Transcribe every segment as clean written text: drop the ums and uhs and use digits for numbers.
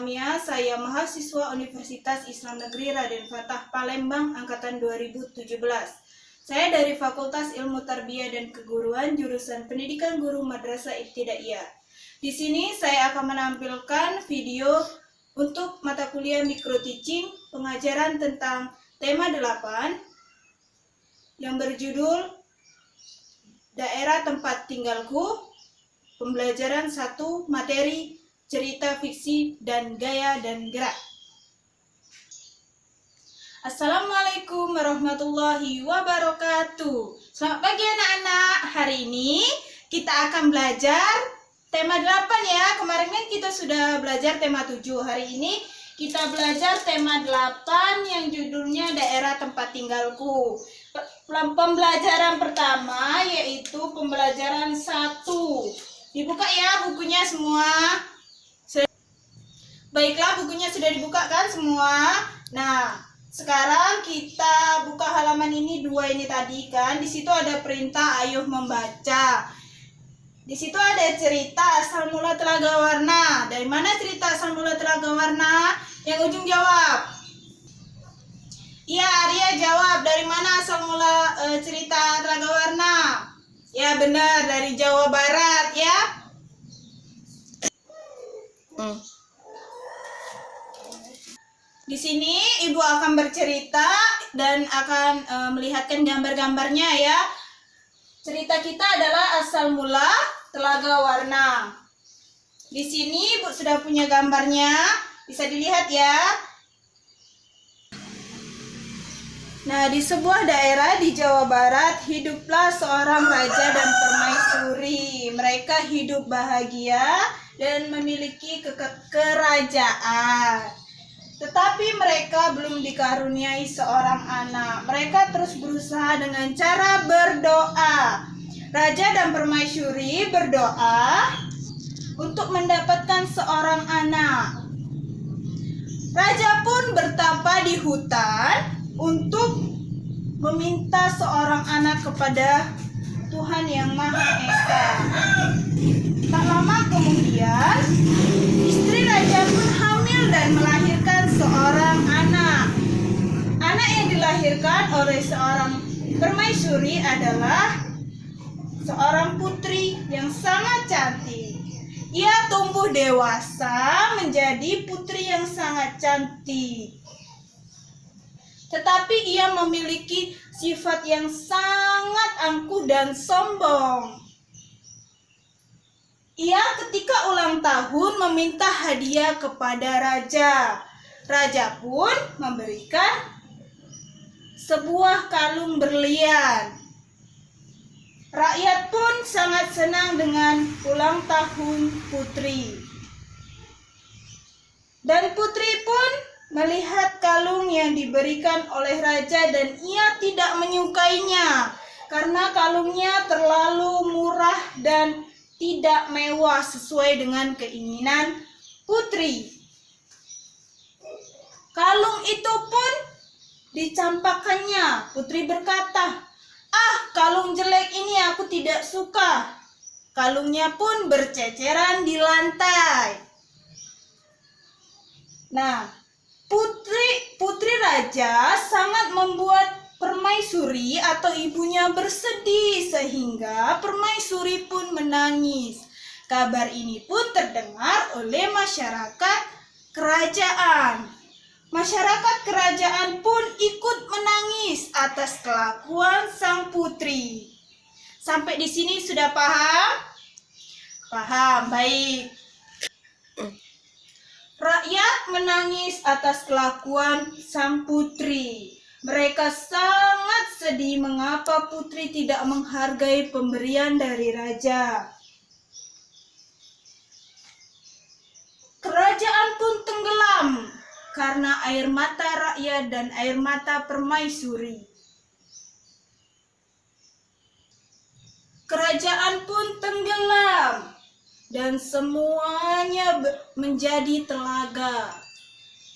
Lamia, saya mahasiswa Universitas Islam Negeri Raden Fatah Palembang angkatan 2017. Saya dari Fakultas Ilmu Tarbiyah dan Keguruan jurusan Pendidikan Guru Madrasah Ibtidaiyah. Di sini saya akan menampilkan video untuk mata kuliah Micro Teaching pengajaran tentang tema 8 yang berjudul Daerah Tempat Tinggalku, pembelajaran 1 materi cerita fiksi dan gaya dan gerak. Assalamualaikum warahmatullahi wabarakatuh. Selamat pagi anak-anak. Hari ini kita akan belajar tema 8 ya. Kemarin kan kita sudah belajar tema 7. Hari ini kita belajar tema 8 yang judulnya Daerah Tempat Tinggalku. Pembelajaran pertama yaitu pembelajaran 1. Dibuka ya bukunya semua. Baiklah, bukunya sudah dibuka kan semua. Nah, sekarang kita buka halaman ini 2 ini tadi kan. Di situ ada perintah ayo membaca. Di situ ada cerita asal mula Telaga Warna. Dari mana cerita asal mula Telaga Warna? Yang ujung jawab. Iya, Arya jawab. Dari mana asal mula cerita Telaga Warna? Ya benar, dari Jawa Barat ya. Di sini Ibu akan bercerita dan akan melihatkan gambar-gambarnya ya. Cerita kita adalah asal mula Telaga Warna. Di sini Ibu sudah punya gambarnya, bisa dilihat ya. Nah, di sebuah daerah di Jawa Barat hiduplah seorang raja dan permaisuri. Mereka hidup bahagia dan memiliki kerajaan. Tetapi mereka belum dikaruniai seorang anak. Mereka terus berusaha dengan cara berdoa. Raja dan permaisuri berdoa untuk mendapatkan seorang anak. Raja pun bertapa di hutan untuk meminta seorang anak kepada Tuhan Yang Maha Esa. Tak lama kemudian, istri raja pun hamil dan melahirkan seorang anak. Anak yang dilahirkan oleh seorang permaisuri adalah seorang putri yang sangat cantik. Ia tumbuh dewasa menjadi putri yang sangat cantik. Tetapi ia memiliki sifat yang sangat angkuh dan sombong. Ia ketika ulang tahun meminta hadiah kepada raja. Raja pun memberikan sebuah kalung berlian. Rakyat pun sangat senang dengan ulang tahun putri. Dan putri pun melihat kalung yang diberikan oleh raja dan ia tidak menyukainya karena kalungnya terlalu murah dan tidak mewah sesuai dengan keinginan putri. Kalung itu pun dicampakkannya. Putri berkata, "Ah, kalung jelek ini aku tidak suka." Kalungnya pun berceceran di lantai. Nah, Putri raja sangat membuat permaisuri atau ibunya bersedih sehingga permaisuri pun menangis. Kabar ini pun terdengar oleh masyarakat kerajaan. Masyarakat kerajaan pun ikut menangis atas kelakuan sang putri. Sampai di sini sudah paham? Paham, baik. Rakyat menangis atas kelakuan sang putri. Mereka sangat sedih mengapa putri tidak menghargai pemberian dari raja. Kerajaan pun tenggelam karena air mata rakyat dan air mata permaisuri. Kerajaan pun tenggelam dan semuanya menjadi telaga.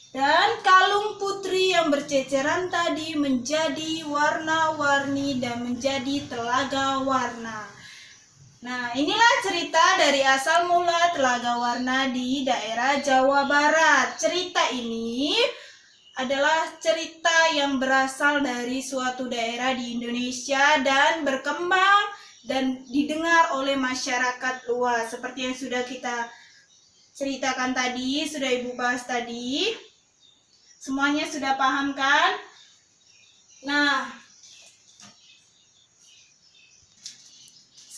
Dan kalung putri yang berceceran tadi menjadi warna-warni dan menjadi telaga warna. Nah, inilah cerita dari asal mula Telaga Warna di daerah Jawa Barat. Cerita ini adalah cerita yang berasal dari suatu daerah di Indonesia dan berkembang dan didengar oleh masyarakat luas. Seperti yang sudah kita ceritakan tadi, sudah Ibu bahas tadi. Semuanya sudah paham kan? Nah,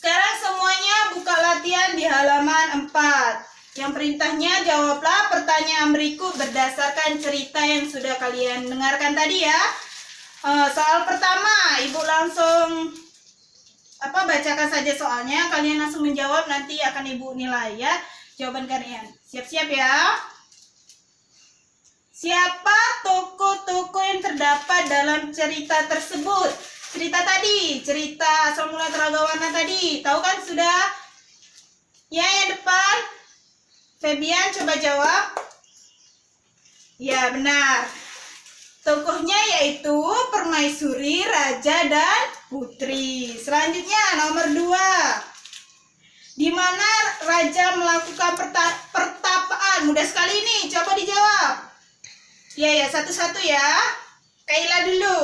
sekarang semuanya buka latihan di halaman 4. Yang perintahnya jawablah pertanyaan berikut berdasarkan cerita yang sudah kalian dengarkan tadi ya. Soal pertama, Ibu langsung bacakan saja soalnya. Kalian langsung menjawab, nanti akan Ibu nilai ya jawaban kalian. Siap-siap ya. Siapa tokoh-tokoh yang terdapat dalam cerita tersebut? Cerita tadi, cerita asal mula Telaga Warna tadi. Tahu kan sudah? Ya, yang depan. Febian coba jawab. Ya, benar. Tokohnya yaitu permaisuri, raja, dan putri. Selanjutnya, nomor 2. Di mana raja melakukan pertapaan? Mudah sekali nih, coba dijawab. Ya, satu-satu ya. Kaila dulu.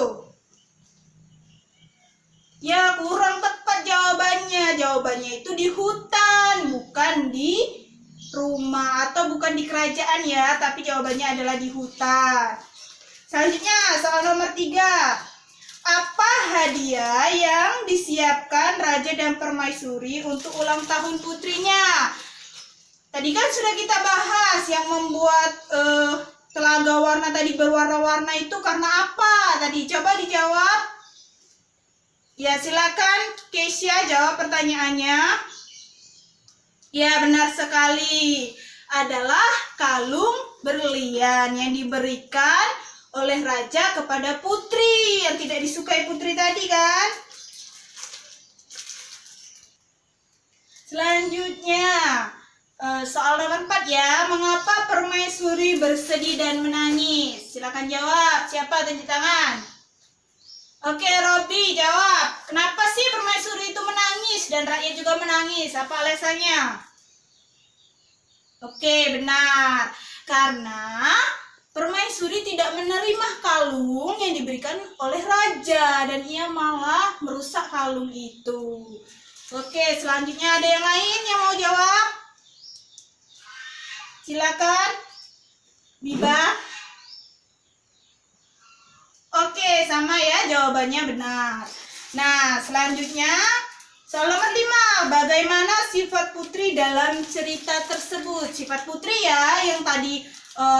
Ya, kurang tepat jawabannya. Jawabannya itu di hutan, bukan di rumah atau bukan di kerajaan ya, tapi jawabannya adalah di hutan. Selanjutnya, soal nomor 3. Apa hadiah yang disiapkan raja dan permaisuri untuk ulang tahun putrinya? Tadi kan sudah kita bahas yang membuat Telaga Warna tadi berwarna-warna itu karena apa? Tadi coba dijawab. Ya, silakan Keisha jawab pertanyaannya. Ya, benar sekali. Adalah kalung berlian yang diberikan oleh raja kepada putri yang tidak disukai putri tadi kan? Selanjutnya, soal nomor 4 ya. Mengapa permaisuri bersedih dan menangis? Silakan jawab. Siapa tunjuk tangan? Oke, Robi jawab. Kenapa sih permaisuri itu menangis dan rakyat juga menangis? Apa alasannya? Oke, benar. Karena permaisuri tidak menerima kalung yang diberikan oleh raja dan ia malah merusak kalung itu. Oke, selanjutnya ada yang lain yang mau jawab? Silakan. Biba. Oke, sama ya jawabannya benar. Nah, selanjutnya soal nomor 5. Bagaimana sifat putri dalam cerita tersebut? Sifat putri ya yang tadi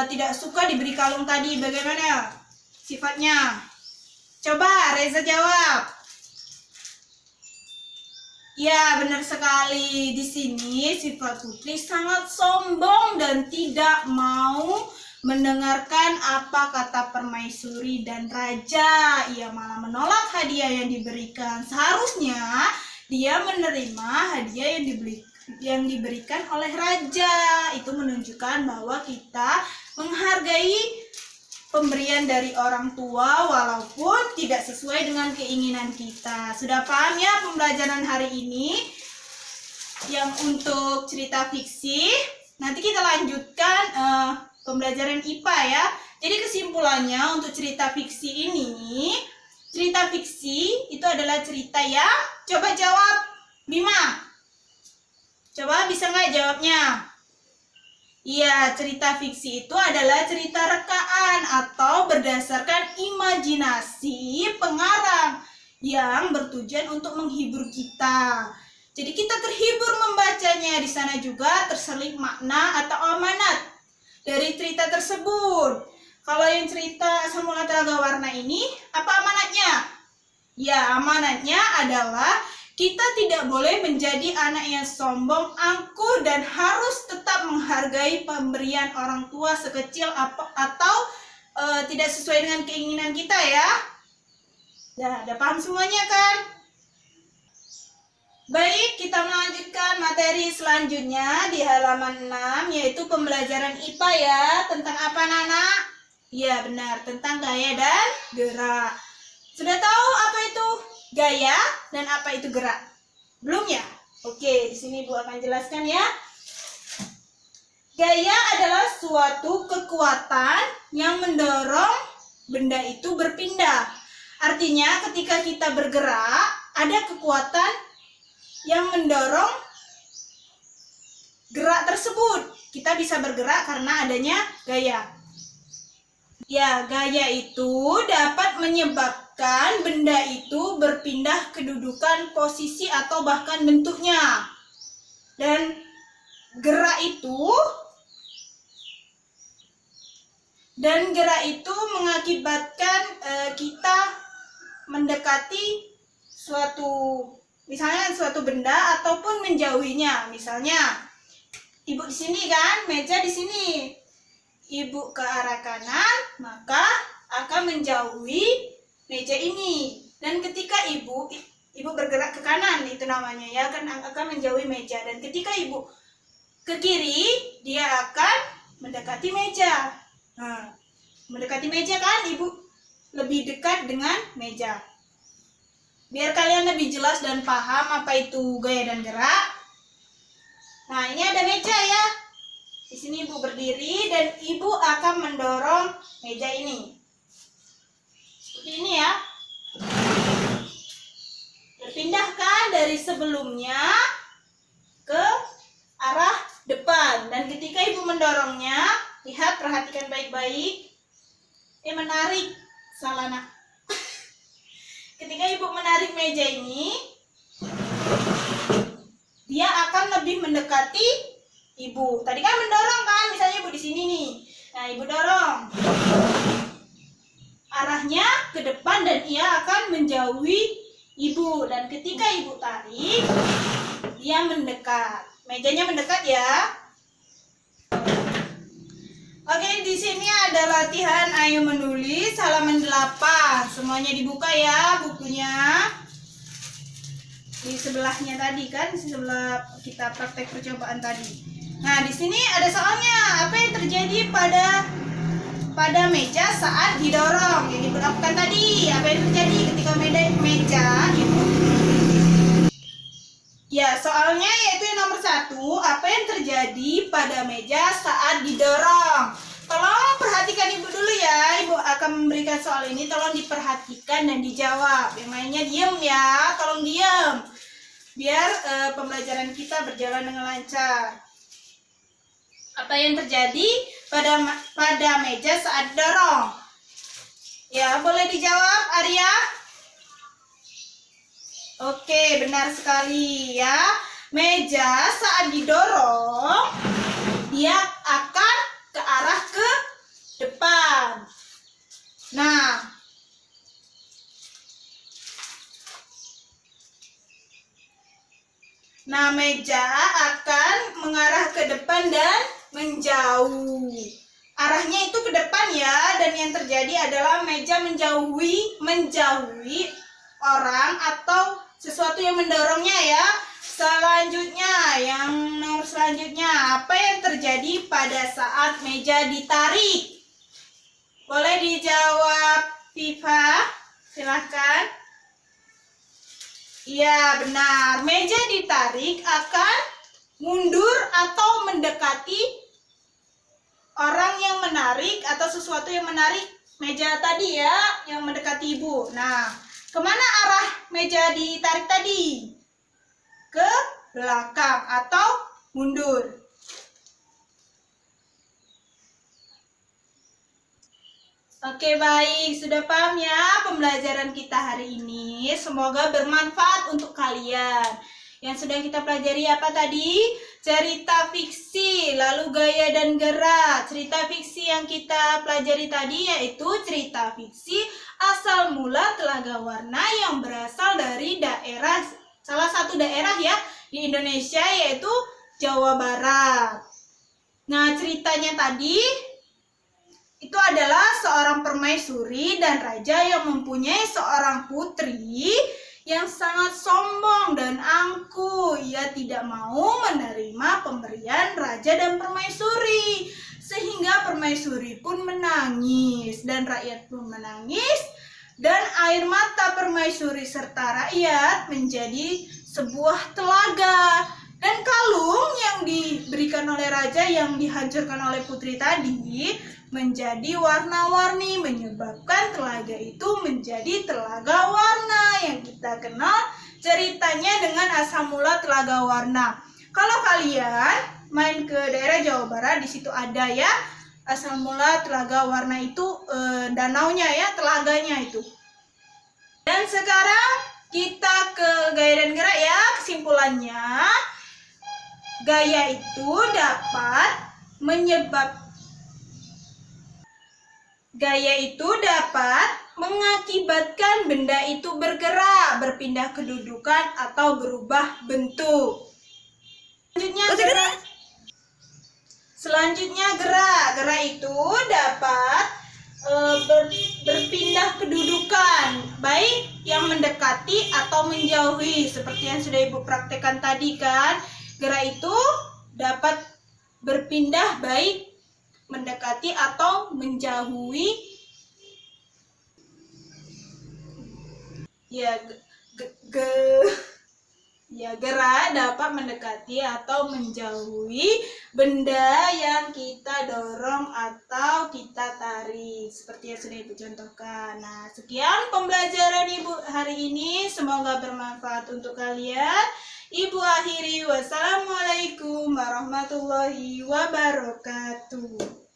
tidak suka diberi kalung tadi, bagaimana sifatnya? Coba Reza jawab. Ya, benar sekali. Di sini sifat putri sangat sombong dan tidak mau mendengarkan apa kata permaisuri dan raja. Ia malah menolak hadiah yang diberikan. Seharusnya dia menerima hadiah yang diberikan oleh raja. Itu menunjukkan bahwa kita menghargai pemberian dari orang tua walaupun tidak sesuai dengan keinginan kita. Sudah paham ya pembelajaran hari ini yang untuk cerita fiksi? Nanti kita lanjutkan pembelajaran IPA ya. Jadi kesimpulannya untuk cerita fiksi ini, cerita fiksi itu adalah cerita yang, coba jawab Bima. Coba bisa nggak jawabnya? Iya, cerita fiksi itu adalah cerita rekaan atau berdasarkan imajinasi pengarang yang bertujuan untuk menghibur kita. Jadi kita terhibur membacanya. Di sana juga terselip makna atau amanat dari cerita tersebut. Kalau yang cerita Asal Mula Telaga Warna ini, apa amanatnya? Ya, amanatnya adalah kita tidak boleh menjadi anak yang sombong, angkuh, dan harus tetap menghargai pemberian orang tua sekecil atau tidak sesuai dengan keinginan kita ya. Ya, udah paham semuanya kan? Baik, kita melanjutkan materi selanjutnya di halaman 6, yaitu pembelajaran IPA ya. Tentang apa, Nana? Ya, benar, tentang gaya dan gerak. Sudah tahu apa itu gaya dan apa itu gerak? Belum ya? Oke, di sini Ibu akan jelaskan ya. Gaya adalah suatu kekuatan yang mendorong benda itu berpindah. Artinya ketika kita bergerak, ada kekuatan yang mendorong gerak tersebut. Kita bisa bergerak karena adanya gaya. Ya, gaya itu dapat menyebabkan benda itu berpindah kedudukan, posisi, atau bahkan bentuknya. Dan gerak itu mengakibatkan kita mendekati misalnya suatu benda ataupun menjauhinya. Misalnya, Ibu di sini kan, meja di sini. Ibu ke arah kanan, maka akan menjauhi meja ini. Dan ketika ibu bergerak ke kanan, itu namanya ya, akan menjauhi meja. Dan ketika ibu ke kiri, dia akan mendekati meja. Nah, mendekati meja kan, ibu lebih dekat dengan meja. Biar kalian lebih jelas dan paham apa itu gaya dan gerak. Nah, ini ada meja ya. Di sini ibu berdiri dan ibu akan mendorong meja ini. Seperti ini ya. Berpindahkan dari sebelumnya ke arah depan. Dan ketika ibu mendorongnya, lihat, perhatikan baik-baik. Menarik. Salah nak. Ketika ibu menarik meja ini, dia akan lebih mendekati ibu. Tadi kan mendorong kan, misalnya ibu di sini nih. Nah, ibu dorong. Arahnya ke depan dan ia akan menjauhi ibu. Dan ketika ibu tarik, dia mendekat. Mejanya mendekat ya. Oke, di sini ada latihan ayo menulis halaman 8. Semuanya dibuka ya bukunya. Di sebelahnya tadi kan, di sebelah kita praktek percobaan tadi. Nah, di sini ada soalnya. Apa yang terjadi pada meja saat didorong? Yang Ibu lakukan tadi. Apa yang terjadi ketika meja itu? Ya, soalnya yaitu yang nomor 1. Apa yang terjadi pada meja saat didorong? Tolong perhatikan Ibu dulu ya. Ibu akan memberikan soal ini. Tolong diperhatikan dan dijawab. Yang lainnya diam ya. Tolong diam. Biar pembelajaran kita berjalan dengan lancar. Apa yang terjadi pada meja saat dorong? Ya, boleh dijawab, Arya? Oke, benar sekali ya. Meja saat didorong, dia akan ke arah ke depan. Nah, meja akan mengarah ke depan dan menjauh. Arahnya itu ke depan ya, dan yang terjadi adalah meja menjauhi orang atau sesuatu yang mendorongnya ya. Selanjutnya, yang nomor selanjutnya, apa yang terjadi pada saat meja ditarik? Boleh dijawab, Viva? Silahkan. Iya, benar. Meja ditarik akan mundur atau mendekati orang yang menarik atau sesuatu yang menarik meja tadi ya, yang mendekati ibu. Nah, kemana arah meja ditarik tadi? Ke belakang atau mundur. Oke, baik, sudah paham ya pembelajaran kita hari ini. Semoga bermanfaat untuk kalian. Yang sudah kita pelajari apa tadi? Cerita fiksi, lalu gaya dan gerak. Cerita fiksi yang kita pelajari tadi yaitu cerita fiksi asal mula Telaga Warna yang berasal dari salah satu daerah ya di Indonesia yaitu Jawa Barat. Nah, ceritanya tadi itu adalah seorang permaisuri dan raja yang mempunyai seorang putri yang sangat sombong dan angkuh. Ia tidak mau menerima pemberian raja dan permaisuri. Sehingga permaisuri pun menangis dan rakyat pun menangis. Dan air mata permaisuri serta rakyat menjadi sebuah telaga. Dan kalung yang diberikan oleh raja yang dihancurkan oleh putri tadi menjadi warna-warni, menyebabkan telaga itu menjadi telaga warna yang kita kenal ceritanya dengan asal mula telaga warna. Kalau kalian main ke daerah Jawa Barat, di situ ada ya asal mula telaga warna itu, danaunya ya, telaganya itu. Dan sekarang kita ke gaya dan gerak ya. Kesimpulannya, gaya itu dapat mengakibatkan benda itu bergerak, berpindah kedudukan atau berubah bentuk. Selanjutnya gerak. Gerak itu dapat berpindah kedudukan, baik yang mendekati atau menjauhi. Seperti yang sudah Ibu praktekkan tadi kan. Gerak itu dapat berpindah baik mendekati atau menjauhi. Gerak dapat mendekati atau menjauhi benda yang kita dorong atau kita tarik, seperti yang sudah Ibu contohkan. Nah, sekian pembelajaran Ibu hari ini, semoga bermanfaat untuk kalian. Ibu akhiri, wassalamualaikum warahmatullahi wabarakatuh.